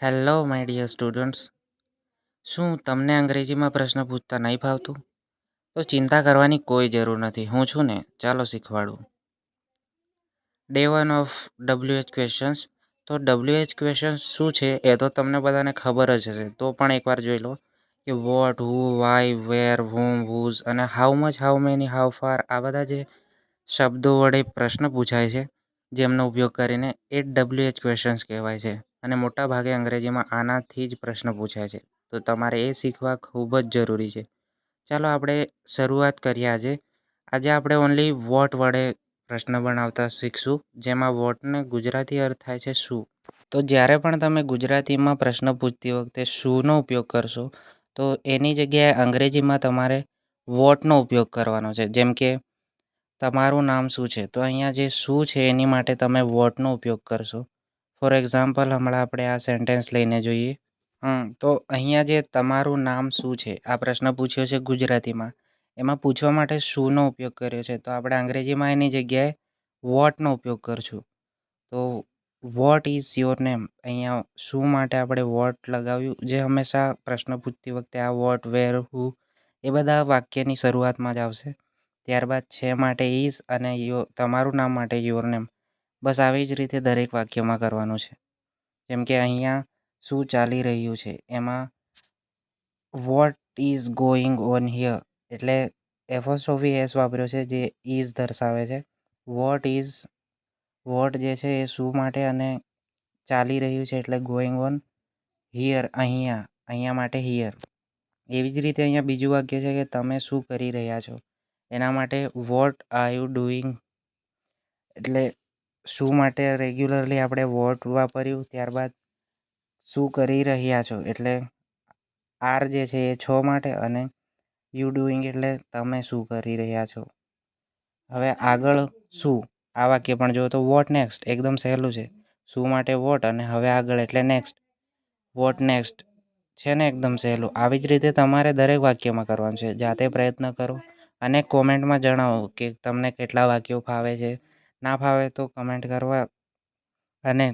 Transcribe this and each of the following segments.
Hello my dear students. શું તમને અંગ્રેજીમાં પ્રશ્ન પૂછતા નહીં ફાવતું? તો ચિંતા કરવાની કોઈ જરૂર નથી. હું છું ને, ચાલો શીખવાડું. Day 1 of WH questions. તો WH ક્વેશ્ચન્સ શું છે એ તો તમને બધાને ખબર જ હશે. તો પણ એકવાર જોઈ લો કે વોટ, હુ, વાય, વેર, હુમ, હુઝ અને how much, how many, how far આ બધા જે શબ્દો વડે પ્રશ્ન પૂછાય છે જેમનો ઉપયોગ કરીને એ WH ક્વેશ્ચન્સ કહેવાય છે. અને મોટાભાગે અંગ્રેજીમાં આનાથી જ પ્રશ્ન પૂછાય છે. તો તમારે એ શીખવા ખૂબ જ જરૂરી છે. ચાલો આપણે શરૂઆત કરીએ આજે. આજે આપણે ઓનલી વોટ વડે પ્રશ્ન બનાવતા શીખશું, જેમાં વોટને ગુજરાતી અર્થ થાય છે શું. તો જ્યારે પણ તમે ગુજરાતીમાં પ્રશ્ન પૂછતી વખતે શુંનો ઉપયોગ કરશો, તો એની જગ્યાએ અંગ્રેજીમાં તમારે વોટનો ઉપયોગ કરવાનો છે. જેમ કે તમારું નામ શું છે, તો અહીંયા જે શું છે એની માટે તમે વોટનો ઉપયોગ કરશો. ફોર એક્ઝામ્પલ હમણાં આપણે આ સેન્ટેન્સ લઈને જોઈએ. તો અહીંયા જે તમારું નામ શું છે આ પ્રશ્ન પૂછ્યો છે ગુજરાતીમાં, એમાં પૂછવા માટે શુંનો ઉપયોગ કર્યો છે. તો આપણે અંગ્રેજીમાં એની જગ્યાએ વોટનો ઉપયોગ કરશું. તો વોટ ઇઝ યોર નેમ, અહીંયા શું માટે આપણે વોટ લગાવ્યું, જે હંમેશા પ્રશ્ન પૂછતી વખતે આ વોટ, વેર, હુ એ બધા વાક્યની શરૂઆતમાં જ આવશે. ત્યારબાદ છે માટે ઇઝ અને તમારું નામ માટે યોર નેમ. બસ આવી જ રીતે દરેક વાક્યમાં કરવાનું છે. જેમ કે અહીંયા શું ચાલી રહ્યું છે, એમાં what is going on here એટલે એપોસ્ટ્રોફી એસ વાપર્યો છે જે ઇઝ દર્શાવે છે. વોટ જે છે એ શું માટે અને ચાલી રહ્યું છે એટલે ગોઈંગ ઓન હિયર, અહીંયા માટે હિયર. એવી જ રીતે અહીંયા બીજું વાક્ય છે કે તમે શું કરી રહ્યા છો, એના માટે વોટ આર યુ ડુઈંગ એટલે શું માટે રેગ્યુલરલી આપણે વોટ વાપર્યું. ત્યારબાદ શું કરી રહ્યા છો એટલે આર જે છે એ છો માટે અને યુ ડુઈંગ એટલે તમે શું કરી રહ્યા છો. હવે આગળ શું, આ વાક્ય પણ જો તો વોટ નેક્સ્ટ એકદમ સહેલું છે. શું માટે વોટ અને હવે આગળ એટલે નેક્સ્ટ, વોટ નેક્સ્ટ છે ને એકદમ સહેલું. આવી જ રીતે તમારે દરેક વાક્યમાં કરવાનું છે. જાતે પ્રયત્ન કરો અને કોમેન્ટમાં જણાવો કે તમને કેટલા વાક્યો ફાવે છે. ના ફાવે તો કમેન્ટ કરવા, અને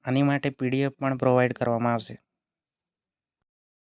આની માટે PDF પણ પ્રોવાઈડ કરવામાં આવશે.